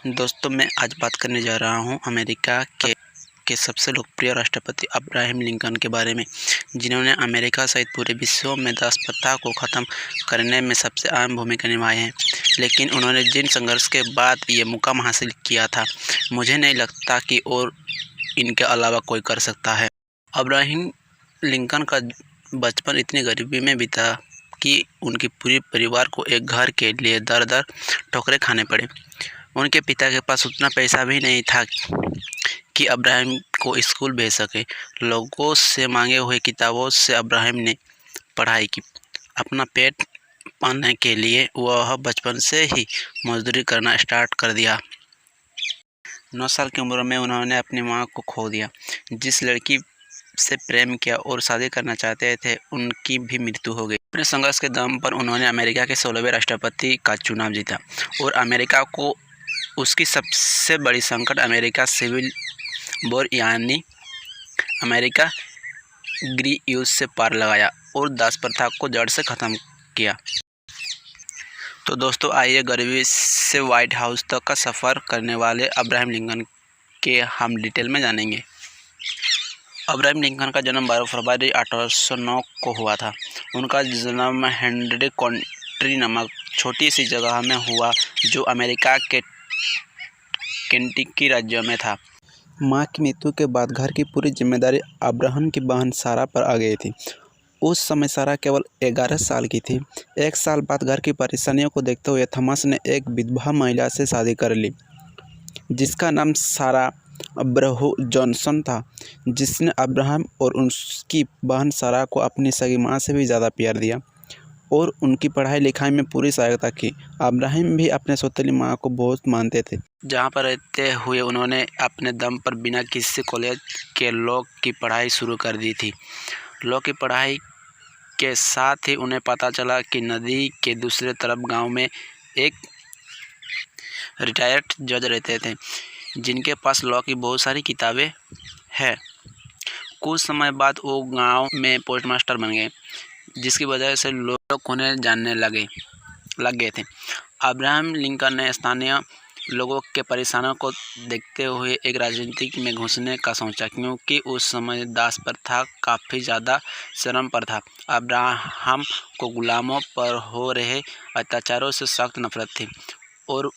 दोस्तों, मैं आज बात करने जा रहा हूं अमेरिका के सबसे लोकप्रिय राष्ट्रपति अब्राहम लिंकन के बारे में, जिन्होंने अमेरिका सहित पूरे विश्व में दास प्रथा को ख़त्म करने में सबसे अहम भूमिका निभाई है। लेकिन उन्होंने जिन संघर्ष के बाद ये मुकाम हासिल किया था, मुझे नहीं लगता कि और इनके अलावा कोई कर सकता है। अब्राहम लिंकन का बचपन इतनी गरीबी में बीता कि उनके पूरे परिवार को एक घर के लिए दर-दर ठोकरें खाने पड़े। उनके पिता के पास उतना पैसा भी नहीं था कि अब्राहम को स्कूल भेज सके। लोगों से मांगे हुए किताबों से अब्राहम ने पढ़ाई की। अपना पेट पालने के लिए वह बचपन से ही मजदूरी करना स्टार्ट कर दिया। 9 साल की उम्र में उन्होंने अपनी मां को खो दिया। जिस लड़की से प्रेम किया और शादी करना चाहते थे, उनकी भी मृत्यु हो गई। अपने संघर्ष के दम पर उन्होंने अमेरिका के 16वें राष्ट्रपति का चुनाव जीता और अमेरिका को उसकी सबसे बड़ी संकट अमेरिका सिविल वॉर यानी अमेरिका गृहयुद्ध से पार लगाया और दास प्रथा को जड़ से ख़त्म किया। तो दोस्तों, आइए गरीबी से व्हाइट हाउस तक का सफ़र करने वाले अब्राहम लिंकन के हम डिटेल में जानेंगे। अब्राहम लिंकन का जन्म 12 फरवरी 1809 को हुआ था। उनका जन्म हेनरी काउंटी नामक छोटी सी जगह में हुआ, जो अमेरिका के केंटकी राज्य में था। मां की मृत्यु के बाद घर की पूरी जिम्मेदारी अब्राहम की बहन सारा पर आ गई थी। उस समय सारा केवल 11 साल की थी। एक साल बाद घर की परेशानियों को देखते हुए थॉमस ने एक विधवा महिला से शादी कर ली, जिसका नाम सारा अब्राहम जॉनसन था, जिसने अब्राहम और उसकी बहन सारा को अपनी सगी मां से भी ज़्यादा प्यार दिया और उनकी पढ़ाई लिखाई में पूरी सहायता की। अब्राहम भी अपने सौतेली मां को बहुत मानते थे। जहां पर रहते हुए उन्होंने अपने दम पर बिना किसी कॉलेज के लॉ की पढ़ाई शुरू कर दी थी। लॉ की पढ़ाई के साथ ही उन्हें पता चला कि नदी के दूसरे तरफ गांव में एक रिटायर्ड जज रहते थे, जिनके पास लॉ की बहुत सारी किताबें हैं। कुछ समय बाद वो गांव में पोस्टमास्टर बन गए, जिसकी वजह से लोग उन्हें जानने लग गए थे। अब्राहम लिंकन ने स्थानीय लोगों के परेशानियों को देखते हुए एक राजनीति में घुसने का सोचा, क्योंकि उस समय दास प्रथा काफ़ी ज़्यादा चरम पर था। अब्राहम को गुलामों पर हो रहे अत्याचारों से सख्त नफरत थी और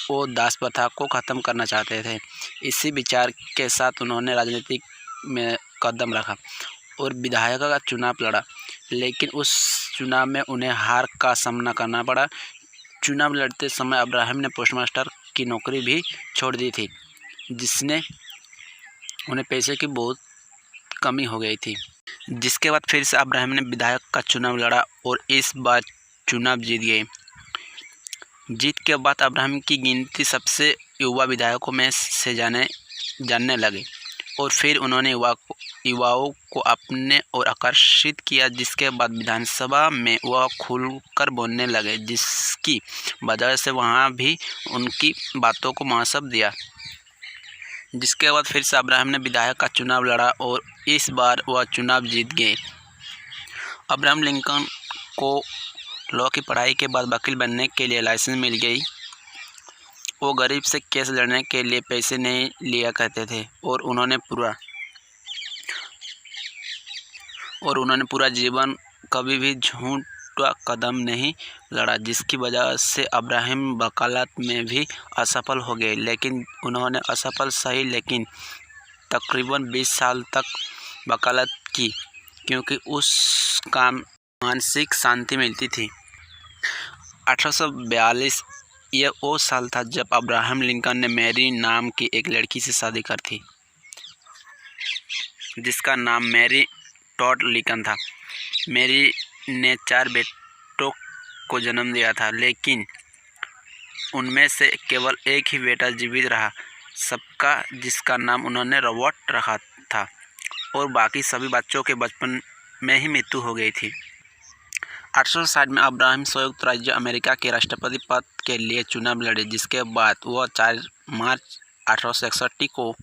वो दास प्रथा को ख़त्म करना चाहते थे। इसी विचार के साथ उन्होंने राजनीति में कदम रखा और विधायक का चुनाव लड़ा, लेकिन उस चुनाव में उन्हें हार का सामना करना पड़ा। चुनाव लड़ते समय अब्राहम ने पोस्टमास्टर की नौकरी भी छोड़ दी थी, जिसने उन्हें पैसे की बहुत कमी हो गई थी। जिसके बाद फिर से अब्राहम ने विधायक का चुनाव लड़ा और इस बार चुनाव जीत गए। जीत के बाद अब्राहम की गिनती सबसे युवा विधायकों में से जानने लगे और फिर उन्होंने युवाओं को अपने ओर आकर्षित किया। जिसके बाद विधानसभा में वह खुलकर बोलने लगे, जिसकी वजह से वहाँ भी उनकी बातों को महत्व दिया। जिसके बाद फिर से अब्राहम ने विधायक का चुनाव लड़ा और इस बार वह चुनाव जीत गए। अब्राहम लिंकन को लॉ की पढ़ाई के बाद वकील बनने के लिए लाइसेंस मिल गई। वो गरीब से केस लड़ने के लिए पैसे नहीं लिया करते थे और उन्होंने पूरा जीवन कभी भी झूठा कदम नहीं लड़ा, जिसकी वजह से अब्राहम वकालत में भी असफल हो गए। लेकिन उन्होंने असफल सही, लेकिन तकरीबन 20 साल तक वकालत की, क्योंकि उस काम मानसिक शांति मिलती थी। 1842 यह वो साल था जब अब्राहम लिंकन ने मैरी नाम की एक लड़की से शादी कर थी, जिसका नाम मैरी टॉड लिंकन था। मैरी ने 4 बेटों को जन्म दिया था, लेकिन उनमें से केवल एक ही बेटा जीवित रहा सबका, जिसका नाम उन्होंने रॉबर्ट रखा था, और बाकी सभी बच्चों के बचपन में ही मृत्यु हो गई थी। 1860 में अब्राहम संयुक्त राज्य अमेरिका के राष्ट्रपति पद के लिए चुनाव लड़े, जिसके बाद वह 4 मार्च 1861 को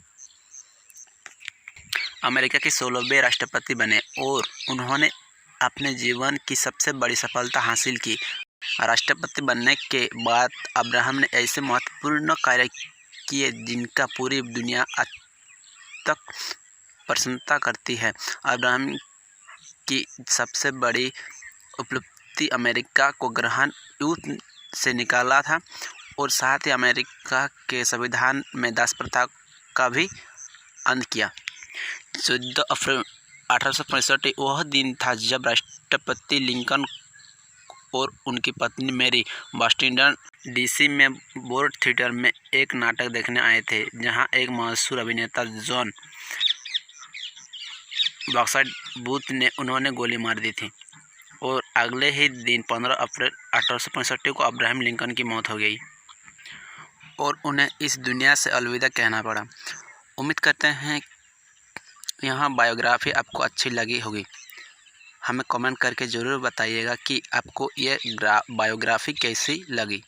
अमेरिका के 16वें राष्ट्रपति बने और उन्होंने अपने जीवन की सबसे बड़ी सफलता हासिल की। राष्ट्रपति बनने के बाद अब्राहम ने ऐसे महत्वपूर्ण कार्य किए जिनका पूरी दुनिया आज तक प्रशंसा करती है। अब्राहम की सबसे बड़ी उपलब्धि अमेरिका को ग्रहण युद्ध से निकाला था और साथ ही अमेरिका के संविधान में दास प्रथा का भी अंत किया। 14 अप्रैल 1865 वह दिन था जब राष्ट्रपति लिंकन और उनकी पत्नी मैरी वाशिंगटन डीसी में बोर्ड थिएटर में एक नाटक देखने आए थे, जहां एक मशहूर अभिनेता जॉन बॉक्साइट बूथ ने उन्होंने गोली मार दी थी और अगले ही दिन 15 अप्रैल 1865 को अब्राहम लिंकन की मौत हो गई और उन्हें इस दुनिया से अलविदा कहना पड़ा। उम्मीद करते हैं यह बायोग्राफी आपको अच्छी लगी होगी। हमें कमेंट करके ज़रूर बताइएगा कि आपको ये बायोग्राफी कैसी लगी।